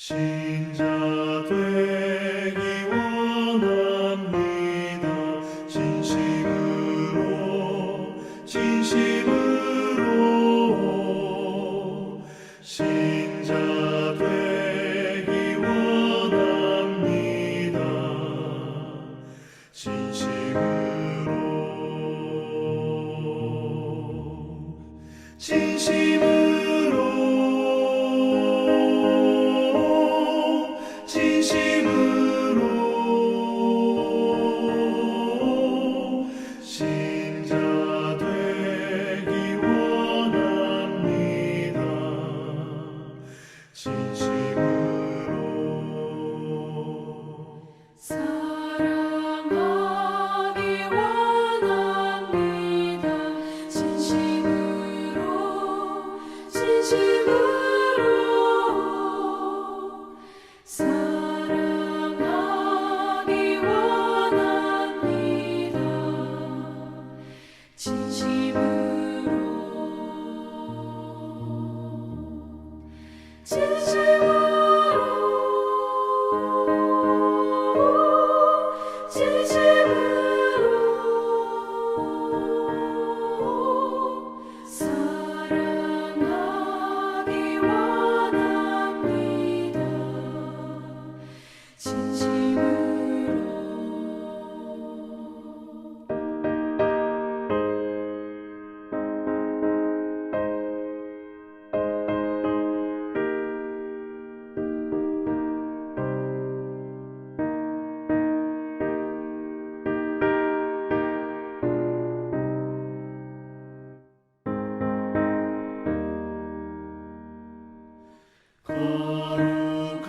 신자 되기 원합니다. 진심으로 신자 되기 원합니다. 진심으로 신자 되기 원합니다. 진심으로 사랑하기 원합니다. 진심으로 사랑하기 원합니다. 사랑하기 원합니다.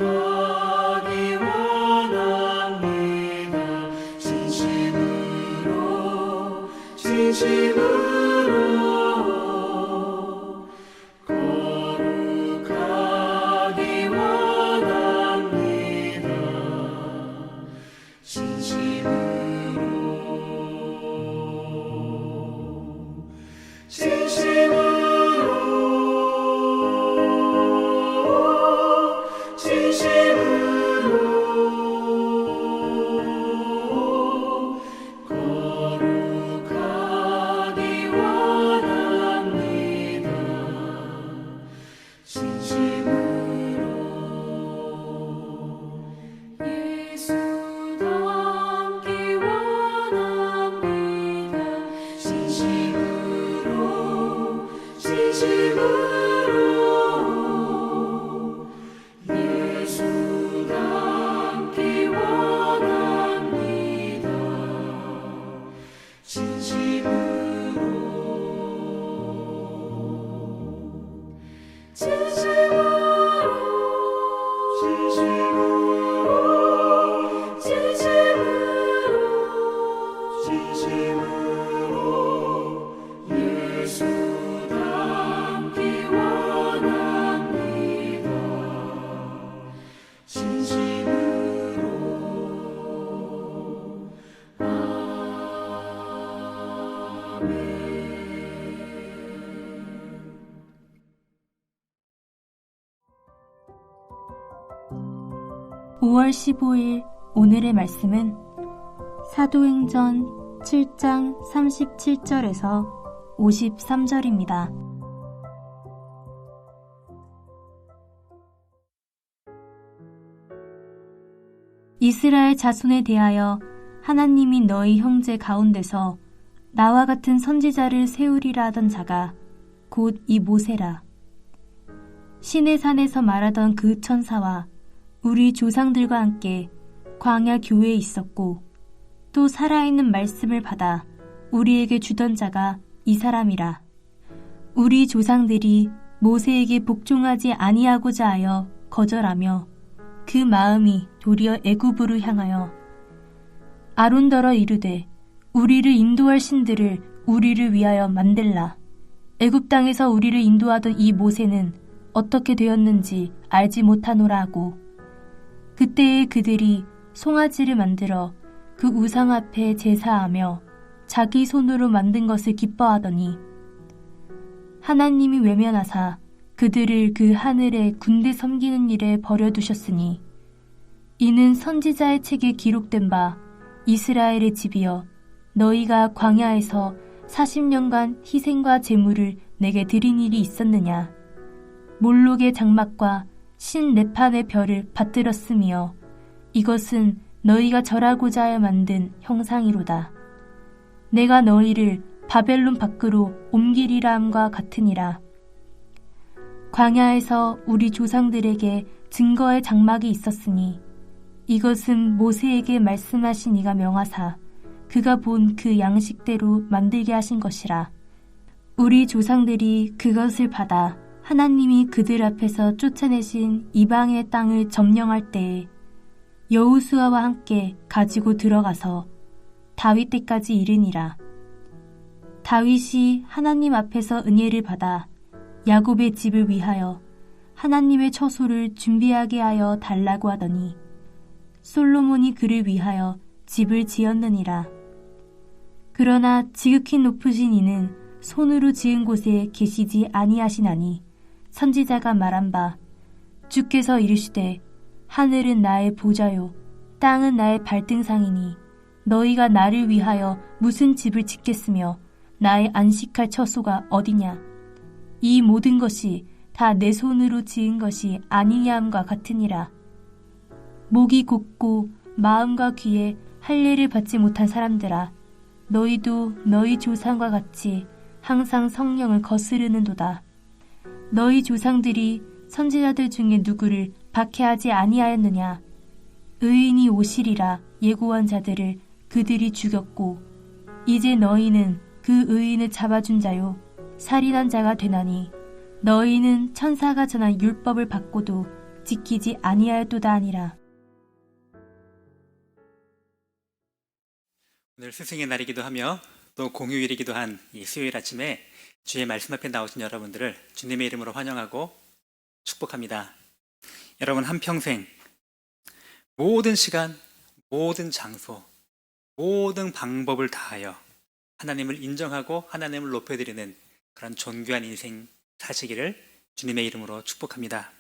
거룩하기 원합니다. 진심으로 거룩하기 원합니다. 거룩하기 원합니다. 진심으로 예수 닮기 원합니다. 진심으로 예수 닮기 원합니다. 진심으로 예수 닮기 원합니다. 진심으로 아멘. 5월 15일 오늘의 말씀은 사도행전 7장 37절에서 53절입니다. 이스라엘 자손에 대하여 하나님이 너희 형제 가운데서 나와 같은 선지자를 세우리라 하던 자가 곧 이 모세라. 시내산에서 말하던 그 천사와 우리 조상들과 함께 광야 교회에 있었고 또 살아있는 말씀을 받아 우리에게 주던 자가 이 사람이라. 우리 조상들이 모세에게 복종하지 아니하고자 하여 거절하며 그 마음이 도리어 애굽으로 향하여 아론더러 이르되 우리를 인도할 신들을 우리를 위하여 만들라. 애굽 땅에서 우리를 인도하던 이 모세는 어떻게 되었는지 알지 못하노라 하고 그때에 그들이 송아지를 만들어 그 우상 앞에 제사하며 자기 손으로 만든 것을 기뻐하더니 하나님이 외면하사 그들을 그 하늘의 군대 섬기는 일에 버려두셨으니 이는 선지자의 책에 기록된 바 이스라엘의 집이여 너희가 광야에서 40년간 희생과 제물을 내게 드린 일이 있었느냐. 몰록의 장막과 신 레판의 별을 받들었으며 이것은 너희가 절하고자 하여 만든 형상이로다. 내가 너희를 바벨론 밖으로 옮기리라 함과 같으니라. 광야에서 우리 조상들에게 증거의 장막이 있었으니 이것은 모세에게 말씀하신 이가 명하사 그가 본 그 양식대로 만들게 하신 것이라. 우리 조상들이 그것을 받아 하나님이 그들 앞에서 쫓아내신 이방의 땅을 점령할 때에 여호수아와 함께 가지고 들어가서 다윗 때까지 이르니라. 다윗이 하나님 앞에서 은혜를 받아 야곱의 집을 위하여 하나님의 처소를 준비하게 하여 달라고 하더니 솔로몬이 그를 위하여 집을 지었느니라. 그러나 지극히 높으신 이는 손으로 지은 곳에 계시지 아니하시나니 선지자가 말한 바 주께서 이르시되 하늘은 나의 보좌요 땅은 나의 발등상이니 너희가 나를 위하여 무슨 집을 짓겠으며 나의 안식할 처소가 어디냐. 이 모든 것이 다 내 손으로 지은 것이 아니냐 함과 같으니라. 목이 곧고 마음과 귀에 할례를 받지 못한 사람들아 너희도 너희 조상과 같이 항상 성령을 거스르는도다. 너희 조상들이 선지자들 중에 누구를 박해하지 아니하였느냐. 의인이 오시리라 예고한 자들을 그들이 죽였고 이제 너희는 그 의인을 잡아준 자요 살인한 자가 되나니 너희는 천사가 전한 율법을 받고도 지키지 아니하였도다 하니라. 오늘 스승의 날이기도 하며 또 공휴일이기도 한 이 수요일 아침에 주의 말씀 앞에 나오신 여러분들을 주님의 이름으로 환영하고 축복합니다. 여러분 한평생 모든 시간, 모든 장소, 모든 방법을 다하여 하나님을 인정하고 하나님을 높여드리는 그런 존귀한 인생 사시기를 주님의 이름으로 축복합니다.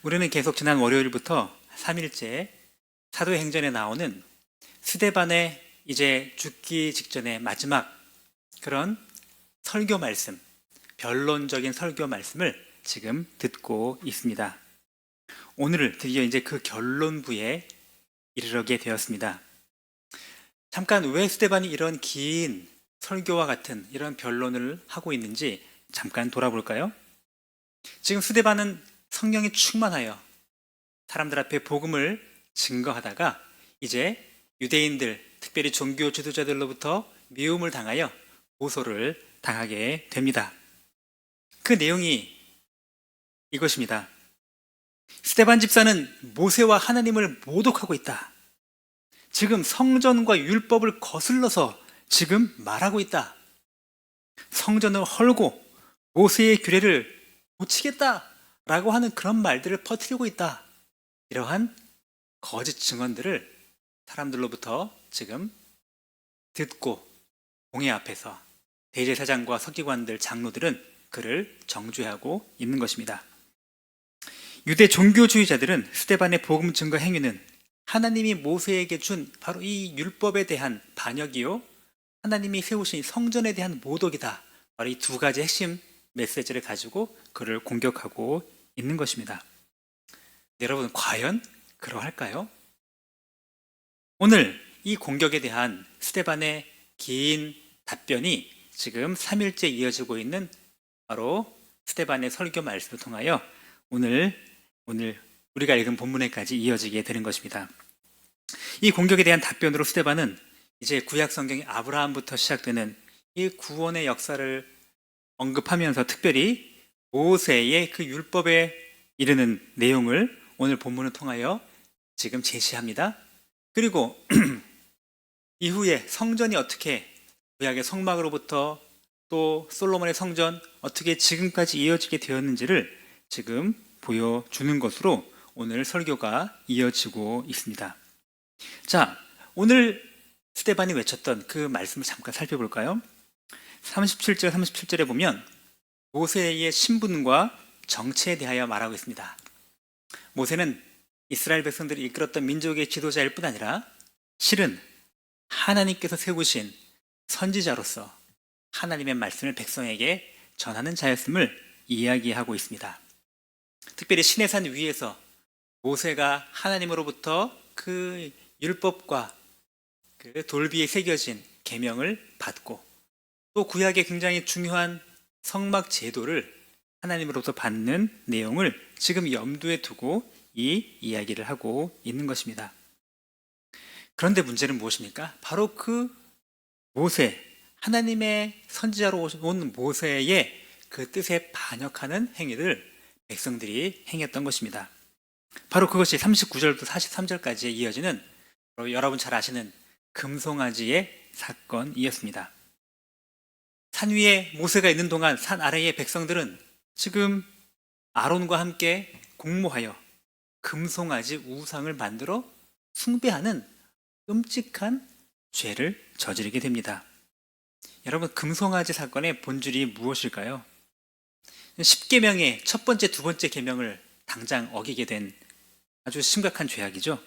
우리는 계속 지난 월요일부터 3일째 사도행전에 나오는 스데반의 이제 죽기 직전의 마지막 그런 설교 말씀, 변론적인 설교 말씀을 지금 듣고 있습니다. 오늘 드디어 이제 그 결론부에 이르게 되었습니다. 잠깐 왜 스데반이 이런 긴 설교와 같은 이런 변론을 하고 있는지 잠깐 돌아볼까요? 지금 스데반은 성령이 충만하여 사람들 앞에 복음을 증거하다가 이제 유대인들, 특별히 종교 지도자들로부터 미움을 당하여 고소를 당하게 됩니다. 그 내용이 이것입니다. 스데반 집사는 모세와 하나님을 모독하고 있다. 지금 성전과 율법을 거슬러서 지금 말하고 있다. 성전을 헐고 모세의 규례를 고치겠다라고 하는 그런 말들을 퍼뜨리고 있다. 이러한 거짓 증언들을 사람들로부터 지금 듣고 공회 앞에서 대제사장과 서기관들, 장로들은 그를 정죄하고 있는 것입니다. 유대 종교주의자들은 스데반의 복음 증거 행위는 하나님이 모세에게 준 바로 이 율법에 대한 반역이요 하나님이 세우신 성전에 대한 모독이다. 바로 이 두 가지 핵심 메시지를 가지고 그를 공격하고 있는 것입니다. 여러분 과연 그러할까요? 오늘 이 공격에 대한 스데반의 긴 답변이 지금 3일째 이어지고 있는 바로 스데반의 설교 말씀을 통하여 오늘 우리가 읽은 본문에까지 이어지게 되는 것입니다. 이 공격에 대한 답변으로 스데반은 이제 구약 성경의 아브라함부터 시작되는 이 구원의 역사를 언급하면서 특별히 모세의 그 율법에 이르는 내용을 오늘 본문을 통하여 지금 제시합니다. 그리고 이후에 성전이 어떻게 구약의 성막으로부터 또 솔로몬의 성전 어떻게 지금까지 이어지게 되었는지를 지금 보여주는 것으로 오늘 설교가 이어지고 있습니다. 자, 오늘 스데반이 외쳤던 그 말씀을 잠깐 살펴볼까요? 37절, 37절에 보면 모세의 신분과 정체에 대하여 말하고 있습니다. 모세는 이스라엘 백성들이 이끌었던 민족의 지도자일 뿐 아니라 실은 하나님께서 세우신 선지자로서 하나님의 말씀을 백성에게 전하는 자였음을 이야기하고 있습니다. 특별히 시내산 위에서 모세가 하나님으로부터 그 율법과 그 돌비에 새겨진 계명을 받고 또 구약의 굉장히 중요한 성막 제도를 하나님으로부터 받는 내용을 지금 염두에 두고 이 이야기를 하고 있는 것입니다. 그런데 문제는 무엇입니까? 바로 그 모세, 하나님의 선지자로 온 모세의 그 뜻에 반역하는 행위를 백성들이 행했던 것입니다. 바로 그것이 39절부터 43절까지 이어지는 여러분 잘 아시는 금송아지의 사건이었습니다. 산 위에 모세가 있는 동안 산 아래의 백성들은 지금 아론과 함께 공모하여 금송아지 우상을 만들어 숭배하는 끔찍한 죄를 저지르게 됩니다. 여러분, 금송아지 사건의 본질이 무엇일까요? 10계명의 첫 번째, 두 번째 계명을 당장 어기게 된 아주 심각한 죄악이죠.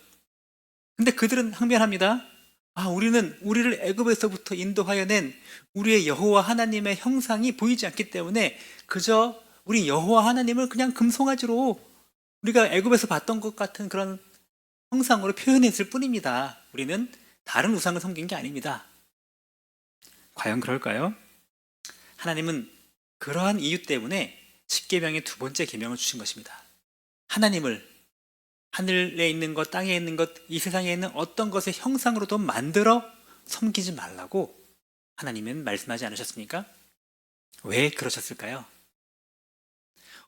근데 그들은 항변합니다. 우리를 애굽에서부터 인도하여 낸 우리의 여호와 하나님의 형상이 보이지 않기 때문에 그저 우리 여호와 하나님을 그냥 금송아지로 우리가 애굽에서 봤던 것 같은 그런 형상으로 표현했을 뿐입니다. 우리는 다른 우상을 섬긴 게 아닙니다. 과연 그럴까요? 하나님은 그러한 이유 때문에 십계명의 두 번째 계명을 주신 것입니다. 하나님을 하늘에 있는 것, 땅에 있는 것, 이 세상에 있는 어떤 것의 형상으로도 만들어 섬기지 말라고 하나님은 말씀하지 않으셨습니까? 왜 그러셨을까요?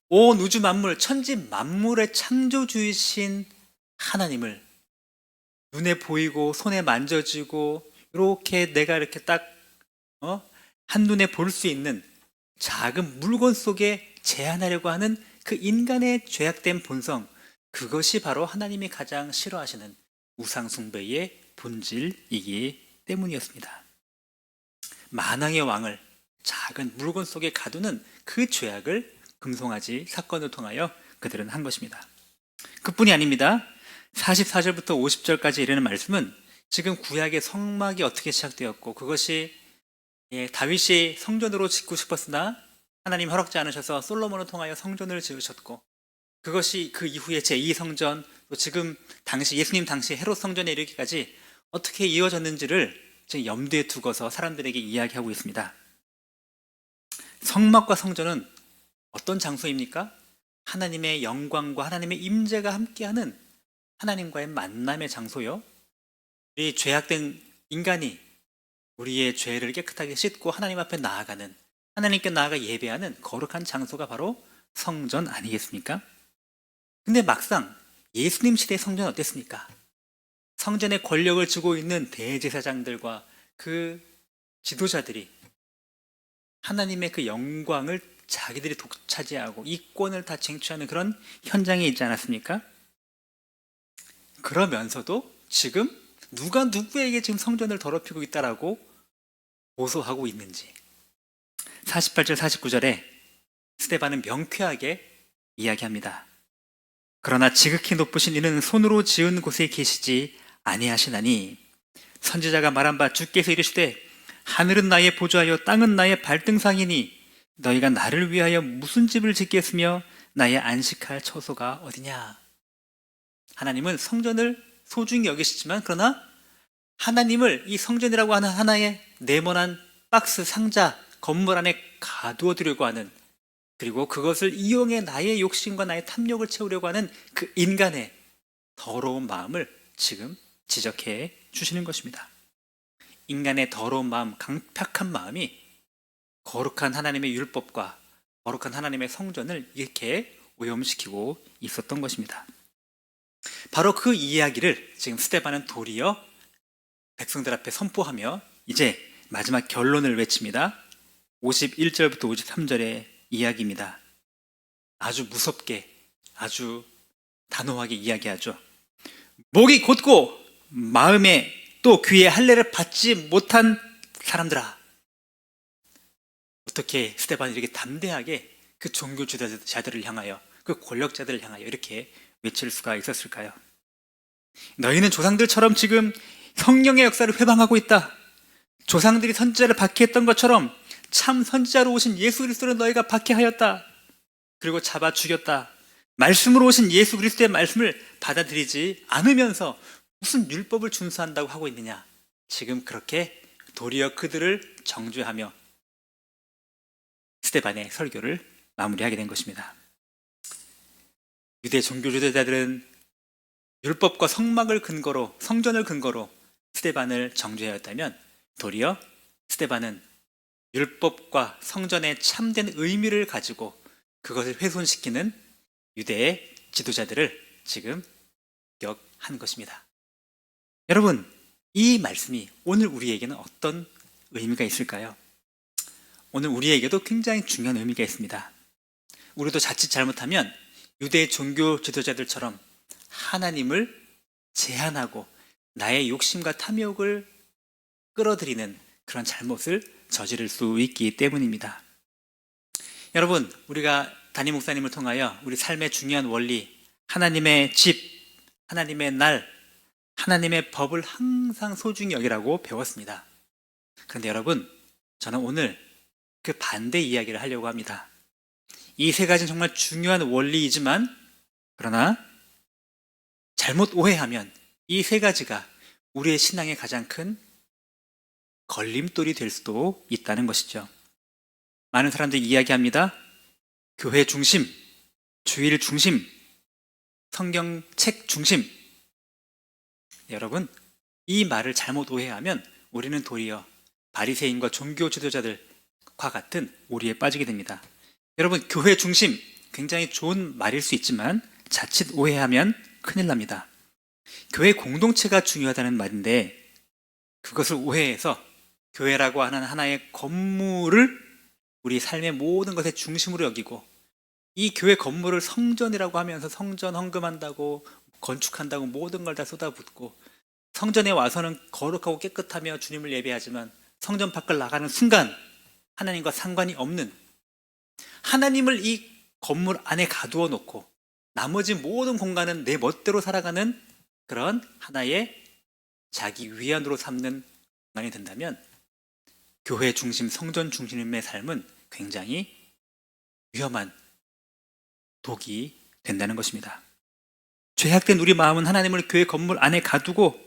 온 우주 만물, 천지 만물의 창조주이신 하나님을 눈에 보이고 손에 만져지고 이렇게 내가 이렇게 딱 한눈에 볼 수 있는 작은 물건 속에 제한하려고 하는 그 인간의 죄악된 본성, 그것이 바로 하나님이 가장 싫어하시는 우상숭배의 본질이기 때문이었습니다. 만왕의 왕을 작은 물건 속에 가두는 그 죄악을 금송아지 사건을 통하여 그들은 한 것입니다. 그뿐이 아닙니다. 44절부터 50절까지 이르는 말씀은 지금 구약의 성막이 어떻게 시작되었고 그것이 다윗이 성전으로 짓고 싶었으나 하나님 허락지 않으셔서 솔로몬을 통하여 성전을 지으셨고 그것이 그 이후에 제2성전 또 지금 당시 예수님 당시 헤롯 성전에 이르기까지 어떻게 이어졌는지를 지금 염두에 두고서 사람들에게 이야기하고 있습니다. 성막과 성전은 어떤 장소입니까? 하나님의 영광과 하나님의 임재가 함께하는 하나님과의 만남의 장소요. 우리 죄악된 인간이 우리의 죄를 깨끗하게 씻고 하나님 앞에 나아가는, 하나님께 나아가 예배하는 거룩한 장소가 바로 성전 아니겠습니까? 근데 막상 예수님 시대의 성전은 어땠습니까? 성전의 권력을 쥐고 있는 대제사장들과 그 지도자들이 하나님의 그 영광을 자기들이 독차지하고 이권을 다 쟁취하는 그런 현장에 있지 않았습니까? 그러면서도 지금 누가 누구에게 지금 성전을 더럽히고 있다라고 고소하고 있는지 48절 49절에 스데반은 명쾌하게 이야기합니다. 그러나 지극히 높으신 이는 손으로 지은 곳에 계시지 아니하시나니 선지자가 말한 바 주께서 이르시되 하늘은 나의 보좌여 땅은 나의 발등상이니 너희가 나를 위하여 무슨 집을 짓겠으며 나의 안식할 처소가 어디냐. 하나님은 성전을 소중히 여기시지만 그러나 하나님을 이 성전이라고 하는 하나의 네모난 박스 상자 건물 안에 가두어 두려고 하는, 그리고 그것을 이용해 나의 욕심과 나의 탐욕을 채우려고 하는 그 인간의 더러운 마음을 지금 지적해 주시는 것입니다. 인간의 더러운 마음, 강팍한 마음이 거룩한 하나님의 율법과 거룩한 하나님의 성전을 이렇게 오염시키고 있었던 것입니다. 바로 그 이야기를 지금 스데반은 도리어 백성들 앞에 선포하며 이제 마지막 결론을 외칩니다. 51절부터 53절의 이야기입니다. 아주 무섭게, 아주 단호하게 이야기하죠. 목이 곧고 마음에 또 귀에 할례를 받지 못한 사람들아. 어떻게 스데반이 이렇게 담대하게 그 종교 지도자들을 향하여, 그 권력자들을 향하여 이렇게 외칠 수가 있었을까요? 너희는 조상들처럼 지금 성령의 역사를 회방하고 있다. 조상들이 선지자를 박해했던 것처럼 참 선지자로 오신 예수 그리스도를 너희가 박해하였다. 그리고 잡아 죽였다. 말씀으로 오신 예수 그리스도의 말씀을 받아들이지 않으면서 무슨 율법을 준수한다고 하고 있느냐. 지금 그렇게 도리어 그들을 정죄하며 스데반의 설교를 마무리하게 된 것입니다. 유대 종교 지도자들은 율법과 성막을 근거로, 성전을 근거로 스데반을 정죄하였다면 도리어 스데반은 율법과 성전의 참된 의미를 가지고 그것을 훼손시키는 유대의 지도자들을 지금 격한 것입니다. 여러분, 이 말씀이 오늘 우리에게는 어떤 의미가 있을까요? 오늘 우리에게도 굉장히 중요한 의미가 있습니다. 우리도 자칫 잘못하면 유대 종교 지도자들처럼 하나님을 제한하고 나의 욕심과 탐욕을 끌어들이는 그런 잘못을 저지를 수 있기 때문입니다. 여러분, 우리가 담임 목사님을 통하여 우리 삶의 중요한 원리, 하나님의 집, 하나님의 날, 하나님의 법을 항상 소중히 여기라고 배웠습니다. 그런데 여러분, 저는 오늘 그 반대 이야기를 하려고 합니다. 이 세 가지는 정말 중요한 원리이지만 그러나 잘못 오해하면 이 세 가지가 우리의 신앙의 가장 큰 걸림돌이 될 수도 있다는 것이죠. 많은 사람들이 이야기합니다. 교회 중심, 주일 중심, 성경책 중심. 여러분, 이 말을 잘못 오해하면 우리는 도리어 바리새인과 종교 지도자들과 같은 오리에 빠지게 됩니다. 여러분, 교회 중심 굉장히 좋은 말일 수 있지만 자칫 오해하면 큰일 납니다. 교회 공동체가 중요하다는 말인데 그것을 오해해서 교회라고 하는 하나의 건물을 우리 삶의 모든 것의 중심으로 여기고 이 교회 건물을 성전이라고 하면서 성전 헌금한다고 건축한다고 모든 걸 다 쏟아붓고 성전에 와서는 거룩하고 깨끗하며 주님을 예배하지만 성전 밖을 나가는 순간 하나님과 상관이 없는, 하나님을 이 건물 안에 가두어 놓고 나머지 모든 공간은 내 멋대로 살아가는 그런 하나의 자기 위안으로 삼는 공간이 된다면 교회 중심, 성전 중심의 삶은 굉장히 위험한 독이 된다는 것입니다. 죄악된 우리 마음은 하나님을 교회 건물 안에 가두고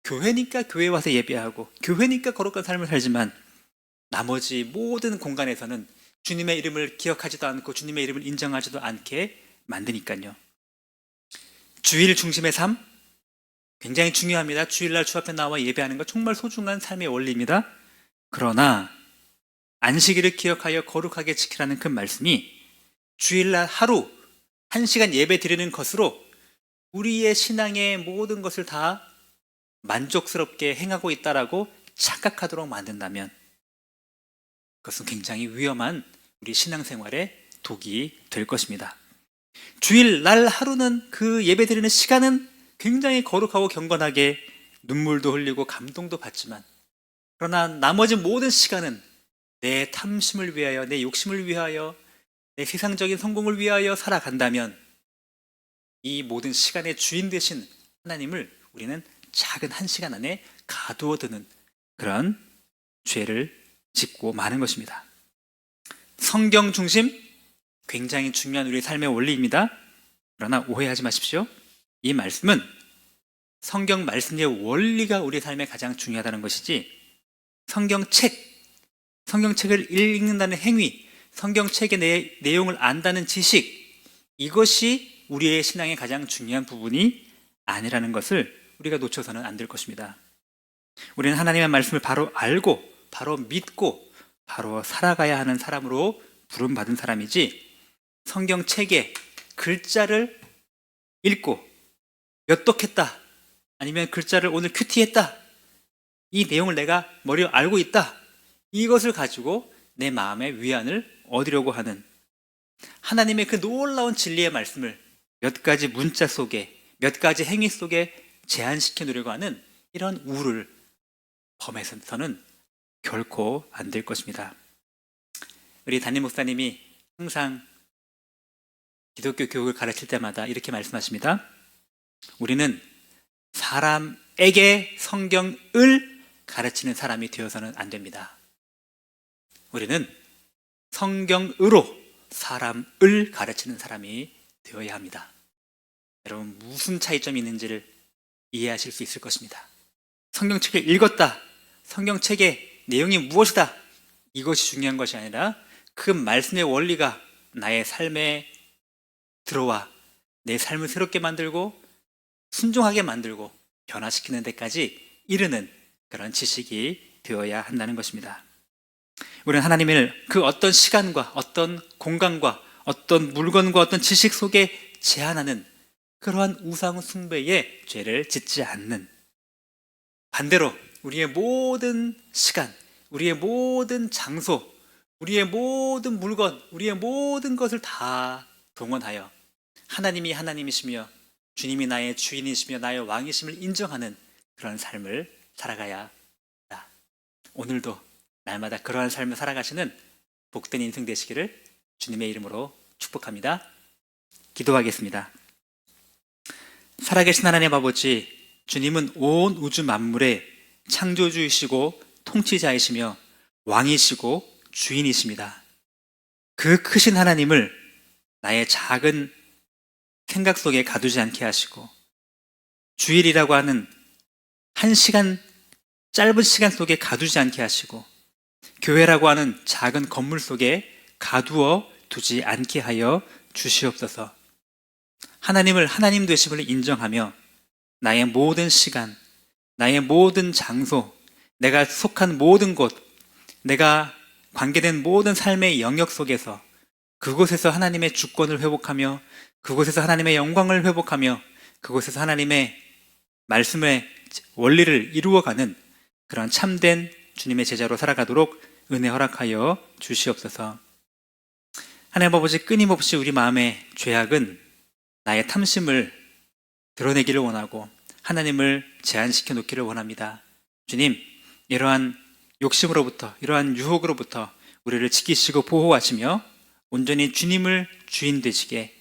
교회니까 교회에 와서 예배하고 교회니까 거룩한 삶을 살지만 나머지 모든 공간에서는 주님의 이름을 기억하지도 않고 주님의 이름을 인정하지도 않게 만드니까요. 주일 중심의 삶 굉장히 중요합니다. 주일날 주 앞에 나와 예배하는 것 정말 소중한 삶의 원리입니다. 그러나 안식일을 기억하여 거룩하게 지키라는 그 말씀이 주일날 하루 1시간 예배 드리는 것으로 우리의 신앙의 모든 것을 다 만족스럽게 행하고 있다라고 착각하도록 만든다면 그것은 굉장히 위험한 우리 신앙생활의 독이 될 것입니다. 주일날 하루는 그 예배 드리는 시간은 굉장히 거룩하고 경건하게 눈물도 흘리고 감동도 받지만 그러나 나머지 모든 시간은 내 탐심을 위하여, 내 욕심을 위하여, 내 세상적인 성공을 위하여 살아간다면 이 모든 시간의 주인 되신 하나님을 우리는 작은 1시간 안에 가두어두는 그런 죄를 짓고 마는 것입니다. 성경 중심 굉장히 중요한 우리 삶의 원리입니다. 그러나 오해하지 마십시오. 이 말씀은 성경 말씀의 원리가 우리 삶에 가장 중요하다는 것이지 성경책을 읽는다는 행위, 성경책의 내용을 안다는 지식, 이것이 우리의 신앙의 가장 중요한 부분이 아니라는 것을 우리가 놓쳐서는 안 될 것입니다. 우리는 하나님의 말씀을 바로 알고 바로 믿고 바로 살아가야 하는 사람으로 부름받은 사람이지 성경책의 글자를 읽고 엿독했다 아니면 글자를 오늘 큐티했다 이 내용을 내가 머리로 알고 있다 이것을 가지고 내 마음의 위안을 얻으려고 하는 하나님의 그 놀라운 진리의 말씀을 몇 가지 문자 속에 몇 가지 행위 속에 제한시켜 놓으려고 하는 이런 우를 범해서는 결코 안 될 것입니다. 우리 담임 목사님이 항상 기독교 교육을 가르칠 때마다 이렇게 말씀하십니다. 우리는 사람에게 성경을 가르치는 사람이 되어서는 안 됩니다. 우리는 성경으로 사람을 가르치는 사람이 되어야 합니다. 여러분, 무슨 차이점이 있는지를 이해하실 수 있을 것입니다. 성경책을 읽었다, 성경책의 내용이 무엇이다, 이것이 중요한 것이 아니라 그 말씀의 원리가 나의 삶에 들어와 내 삶을 새롭게 만들고 순종하게 만들고 변화시키는 데까지 이르는 그런 지식이 되어야 한다는 것입니다. 우리는 하나님을 그 어떤 시간과 어떤 공간과 어떤 물건과 어떤 지식 속에 제한하는 그러한 우상 숭배의 죄를 짓지 않는, 반대로 우리의 모든 시간, 우리의 모든 장소, 우리의 모든 물건, 우리의 모든 것을 다 동원하여 하나님이 하나님이시며 주님이 나의 주인이시며 나의 왕이심을 인정하는 그런 삶을 살아가야 한다. 오늘도 날마다 그러한 삶을 살아가시는 복된 인생 되시기를 주님의 이름으로 축복합니다. 기도하겠습니다. 살아계신 하나님 아버지, 주님은 온 우주 만물의 창조주이시고 통치자이시며 왕이시고 주인이십니다. 그 크신 하나님을 나의 작은 생각 속에 가두지 않게 하시고, 주일이라고 하는 한 시간, 짧은 시간 속에 가두지 않게 하시고, 교회라고 하는 작은 건물 속에 가두어 두지 않게 하여 주시옵소서. 하나님을 하나님 되심을 인정하며 나의 모든 시간, 나의 모든 장소, 내가 속한 모든 곳, 내가 관계된 모든 삶의 영역 속에서 그곳에서 하나님의 주권을 회복하며 그곳에서 하나님의 영광을 회복하며 그곳에서 하나님의 말씀의 원리를 이루어가는 그런 참된 주님의 제자로 살아가도록 은혜 허락하여 주시옵소서. 하나님 아버지, 끊임없이 우리 마음의 죄악은 나의 탐심을 드러내기를 원하고 하나님을 제한시켜 놓기를 원합니다. 주님, 이러한 욕심으로부터, 이러한 유혹으로부터 우리를 지키시고 보호하시며 온전히 주님을 주인 되시게,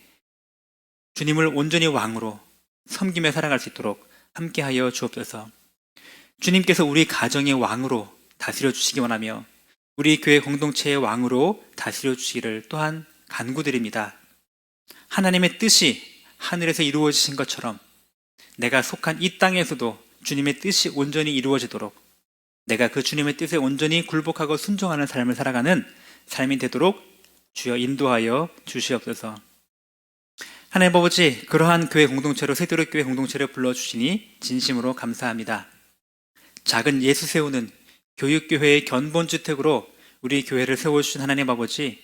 주님을 온전히 왕으로 섬기며 살아갈 수 있도록 함께하여 주옵소서. 주님께서 우리 가정의 왕으로 다스려 주시기 원하며 우리 교회 공동체의 왕으로 다스려 주시기를 또한 간구드립니다. 하나님의 뜻이 하늘에서 이루어지신 것처럼 내가 속한 이 땅에서도 주님의 뜻이 온전히 이루어지도록, 내가 그 주님의 뜻에 온전히 굴복하고 순종하는 삶을 살아가는 삶이 되도록 주여 인도하여 주시옵소서. 하나님 아버지, 그러한 교회 공동체로 새도록 교회 공동체를 불러주시니 진심으로 감사합니다. 작은 예수 세우는 교육교회의 견본주택으로 우리 교회를 세워주신 하나님 아버지,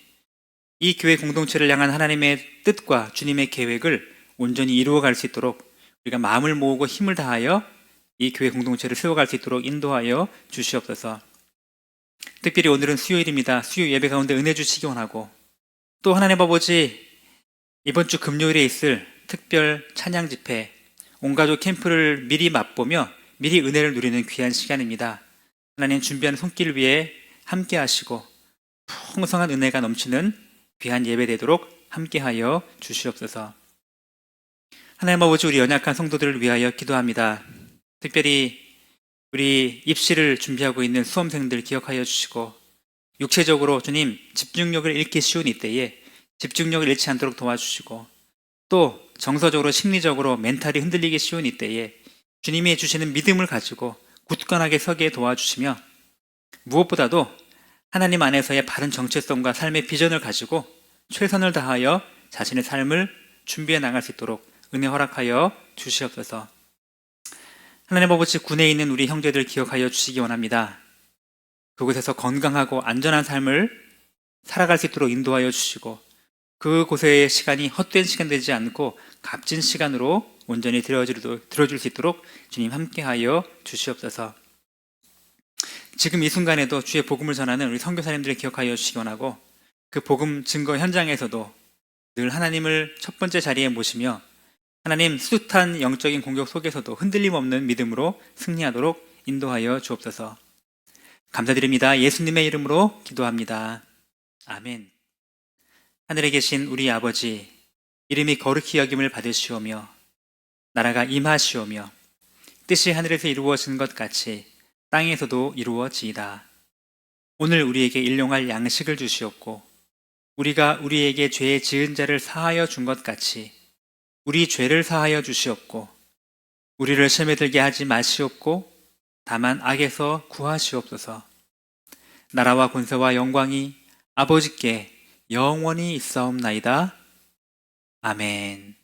이 교회 공동체를 향한 하나님의 뜻과 주님의 계획을 온전히 이루어갈 수 있도록 우리가 마음을 모으고 힘을 다하여 이 교회 공동체를 세워갈 수 있도록 인도하여 주시옵소서. 특별히 오늘은 수요일입니다. 수요 예배 가운데 은혜 주시기 원하고, 또 하나님 아버지, 이번 주 금요일에 있을 특별 찬양 집회, 온가족 캠프를 미리 맛보며 미리 은혜를 누리는 귀한 시간입니다. 하나님 준비하는 손길 위에 함께 하시고 풍성한 은혜가 넘치는 귀한 예배 되도록 함께하여 주시옵소서. 하나님 아버지, 우리 연약한 성도들을 위하여 기도합니다. 특별히 우리 입시를 준비하고 있는 수험생들 기억하여 주시고, 육체적으로 주님 집중력을 잃기 쉬운 이때에 집중력을 잃지 않도록 도와주시고, 또 정서적으로 심리적으로 멘탈이 흔들리기 쉬운 이때에 주님이 주시는 믿음을 가지고 굳건하게 서게 도와주시며, 무엇보다도 하나님 안에서의 바른 정체성과 삶의 비전을 가지고 최선을 다하여 자신의 삶을 준비해 나갈 수 있도록 은혜 허락하여 주시옵소서. 하나님 아버지, 군에 있는 우리 형제들 기억하여 주시기 원합니다. 그곳에서 건강하고 안전한 삶을 살아갈 수 있도록 인도하여 주시고, 그곳의 시간이 헛된 시간 되지 않고 값진 시간으로 온전히 들어줄 수 있도록 주님 함께하여 주시옵소서. 지금 이 순간에도 주의 복음을 전하는 우리 선교사님들을 기억하여 주시기 원하고, 그 복음 증거 현장에서도 늘 하나님을 첫 번째 자리에 모시며 하나님 숱한 영적인 공격 속에서도 흔들림 없는 믿음으로 승리하도록 인도하여 주옵소서. 감사드립니다. 예수님의 이름으로 기도합니다. 아멘. 하늘에 계신 우리 아버지, 이름이 거룩히 여김을 받으시오며 나라가 임하시오며 뜻이 하늘에서 이루어진 것 같이 땅에서도 이루어지이다. 오늘 우리에게 일용할 양식을 주시옵고 우리가 우리에게 죄 지은 자를 사하여 준 것 같이 우리 죄를 사하여 주시옵고 우리를 시험에 들게 하지 마시옵고 다만 악에서 구하시옵소서. 나라와 권세와 영광이 아버지께 영원히 있사옵나이다. 아멘.